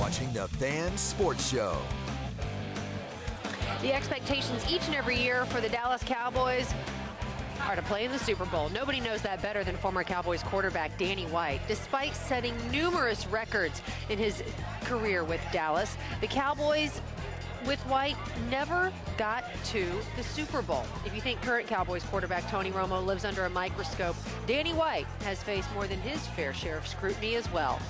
watching the Fan Sports Show. The expectations each and every year for the Dallas Cowboys are to play in the Super Bowl. Nobody knows that better than former Cowboys quarterback Danny White. Despite setting numerous records in his career with Dallas, the Cowboys with White never got to the Super Bowl. If you think current Cowboys quarterback Tony Romo lives under a microscope, Danny White has faced more than his fair share of scrutiny as well.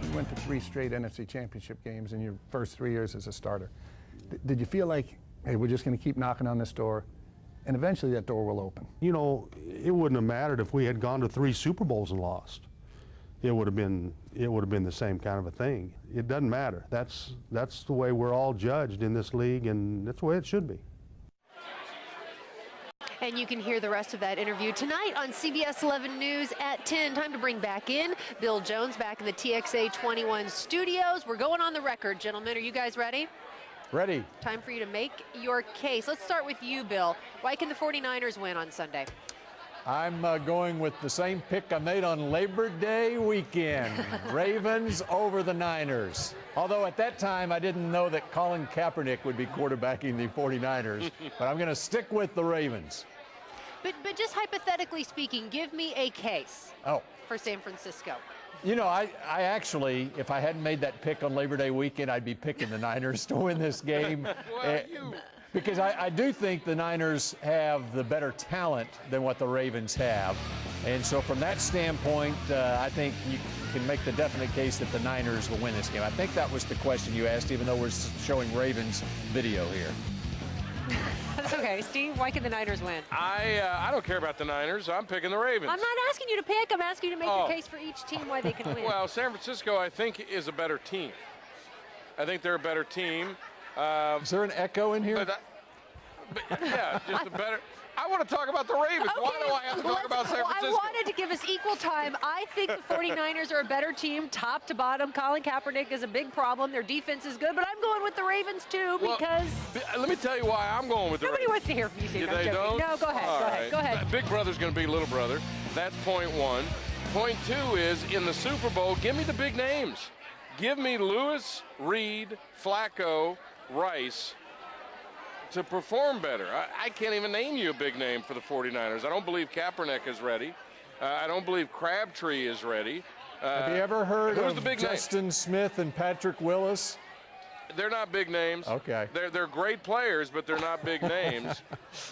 You went to 3 straight NFC Championship games in your first 3 years as a starter. Did you feel like, hey, we're just going to keep knocking on this door, and eventually that door will open? You know, it wouldn't have mattered if we had gone to 3 Super Bowls and lost. It would have been the same kind of a thing. It doesn't matter. That's the way we're all judged in this league, and that's the way it should be. And you can hear the rest of that interview tonight on CBS 11 News at 10. Time to bring back in Bill Jones back in the TXA 21 studios. We're going on the record, gentlemen. Are you guys ready? Ready. Time for you to make your case. Let's start with you, Bill. Why can the 49ers win on Sunday? I'm going with the same pick I made on Labor Day weekend. Ravens over the Niners. Although at that time I didn't know that Colin Kaepernick would be quarterbacking the 49ers, but I'm going to stick with the Ravens. But just hypothetically speaking, give me a case for San Francisco. You know, I actually, if I hadn't made that pick on Labor Day weekend, I'd be picking the Niners to win this game. Because I do think the Niners have the better talent than what the Ravens have. And so from that standpoint, I think you can make the definite case that the Niners will win this game. I think that was the question you asked, even though we're showing Ravens video here. That's okay. Steve, why can the Niners win? I don't care about the Niners. I'm picking the Ravens. I'm not asking you to pick. I'm asking you to make your case for each team why they can win. Well, San Francisco, I think, is a better team. I think they're a better team. Is there an echo in here? Yeah, just a better. I want to talk about the Ravens. Okay, Why do I have to talk about San Francisco? I wanted to give us equal time. I think the 49ers are a better team, top to bottom. Colin Kaepernick is a big problem. Their defense is good, but I'm going with the Ravens too because. Let me tell you why I'm going with the Nobody Ravens. wants to hear from you, Steve. They don't? No, go ahead. Go ahead. Big brother's going to be little brother. That's point one. Point two is in the Super Bowl, give me the big names. Give me Lewis, Reed, Flacco, Rice to perform better. I can't even name you a big name for the 49ers. I don't believe Kaepernick is ready. I don't believe Crabtree is ready. Have you ever heard who's of the big Justin name? Smith and Patrick Willis? They're not big names. Okay. They're great players, but they're not big names.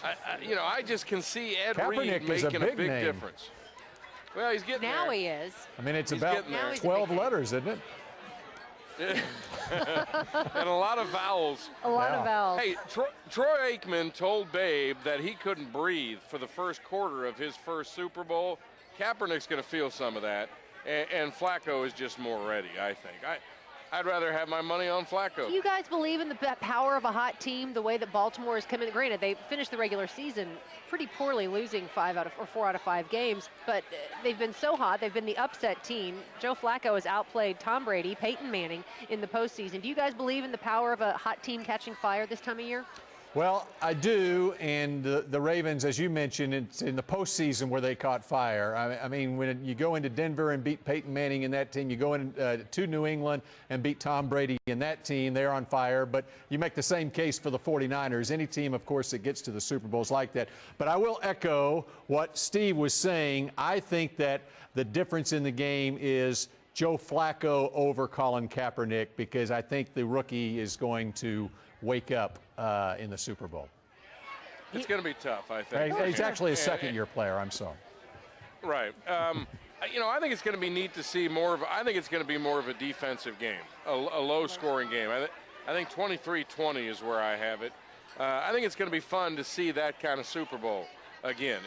I just can see Ed Kaepernick Reed is a making big a big name. difference. Well, he's getting now there. he is. I mean, it's He's about getting there. 12 letters, isn't it? And a lot of vowels. A lot of vowels. Hey, Troy Aikman told Babe that he couldn't breathe for the first quarter of his first Super Bowl. Kaepernick's going to feel some of that, and Flacco is just more ready, I think. I'd rather have my money on Flacco. Do you guys believe in the power of a hot team, the way that Baltimore is coming? Granted, they finished the regular season pretty poorly, losing 4 out of 5 games, but they've been so hot. They've been the upset team. Joe Flacco has outplayed Tom Brady, Peyton Manning in the postseason. Do you guys believe in the power of a hot team catching fire this time of year? Well, I do, and the Ravens, as you mentioned, it's in the postseason where they caught fire. I mean, when you go into Denver and beat Peyton Manning in that team, you go to New England and beat Tom Brady in that team, they're on fire. But you make the same case for the 49ers. Any team, of course, that gets to the Super Bowl is like that. But I will echo what Steve was saying. I think that the difference in the game is Joe Flacco over Colin Kaepernick, because I think the rookie is going to wake up in the Super Bowl. It's going to be tough, I think. He's actually a second-year player. I'm sorry. Right. I think it's going to be neat to see more of. I think it's going to be more of a defensive game, a low-scoring game. I think 23-20 is where I have it. I think it's going to be fun to see that kind of Super Bowl again,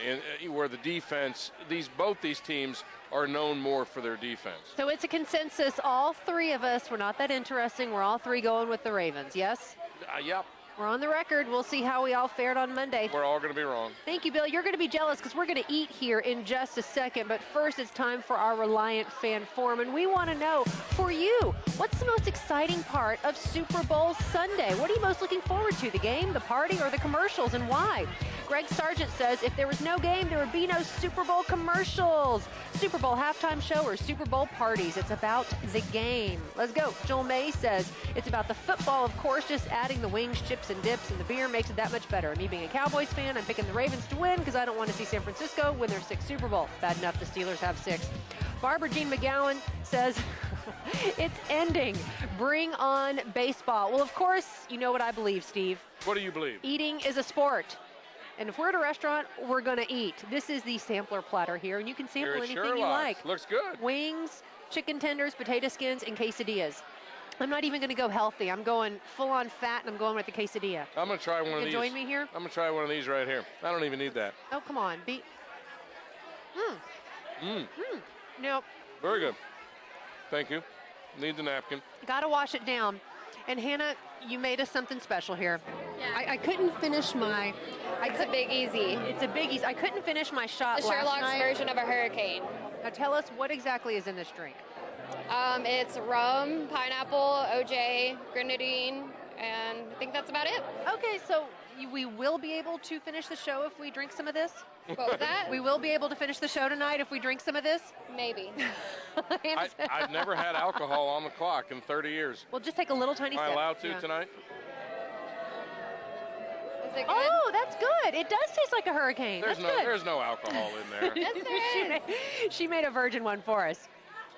where the defense. Both these teams are known more for their defense. So it's a consensus. All three of us, we're not that interesting. We're all three going with the Ravens. Yes. Yep. We're on the record. We'll see how we all fared on Monday. We're all going to be wrong. Thank you, Bill. You're going to be jealous because we're going to eat here in just a second. But first, it's time for our Reliant Fan Forum. And we want to know, for you, what's the most exciting part of Super Bowl Sunday? What are you most looking forward to, the game, the party, or the commercials, and why? Greg Sargent says if there was no game, there would be no Super Bowl commercials, Super Bowl halftime show, or Super Bowl parties. It's about the game. Let's go. Joel May says it's about the football, of course, just adding the wings, chips, and dips, and the beer makes it that much better. And me being a Cowboys fan, I'm picking the Ravens to win because I don't want to see San Francisco win their 6th Super Bowl. Bad enough the Steelers have 6. Barbara Jean McGowan says it's ending. Bring on baseball. Well, of course, you know what I believe, Steve. What do you believe? Eating is a sport. And if we're at a restaurant, we're going to eat. This is the sampler platter here, and you can sample anything you like. Looks good. Wings, chicken tenders, potato skins, and quesadillas. I'm not even going to go healthy. I'm going full-on fat, and I'm going with the quesadilla. I'm going to try one of these. Join me here? I'm going to try one of these right here. I don't even need that. Oh, come on. Nope. Very good. Thank you. Need the napkin. Got to wash it down. And Hannah, you made us something special here. Yeah. I couldn't finish my... It's a Big Easy. It's a Biggie. I couldn't finish my shot The last Sherlock's night. version of a hurricane. Now tell us what exactly is in this drink. It's rum, pineapple, OJ, grenadine, and I think that's about it. Okay, so we will be able to finish the show if we drink some of this? What was that? We will be able to finish the show tonight if we drink some of this? Maybe. I've never had alcohol on the clock in 30 years. Well, just take a little tiny Am sip. I allowed to tonight? Is it good? Oh, that's good. It does taste like a hurricane. There's no alcohol in there. Yes, there is. She made a virgin one for us.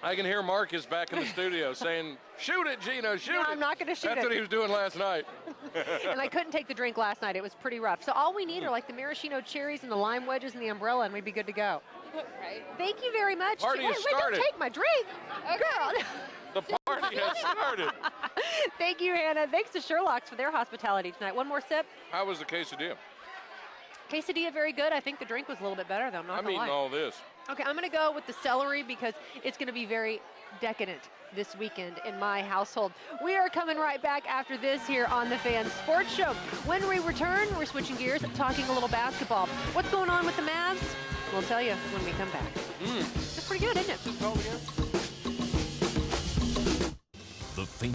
I can hear Marcus back in the studio saying, "Shoot it, Gino, shoot it." I'm not going to shoot it. That's what he was doing last night. And I couldn't take the drink last night. It was pretty rough. So all we need are like the maraschino cherries and the lime wedges and the umbrella, and we'd be good to go. Right. Thank you very much. Party has Wait, started. don't take my drink. Okay. Girl. The party has started. Thank you, Hannah. Thanks to Sherlock's for their hospitality tonight. One more sip. How was the quesadilla? Quesadilla, very good. I think the drink was a little bit better, though. I'm not I'm gonna eating lie. all this. Okay, I'm going to go with the celery because it's going to be very decadent this weekend in my household. We are coming right back after this here on the Fan Sports Show. When we return, we're switching gears, talking a little basketball. What's going on with the Mavs? We'll tell you when we come back. That's pretty good,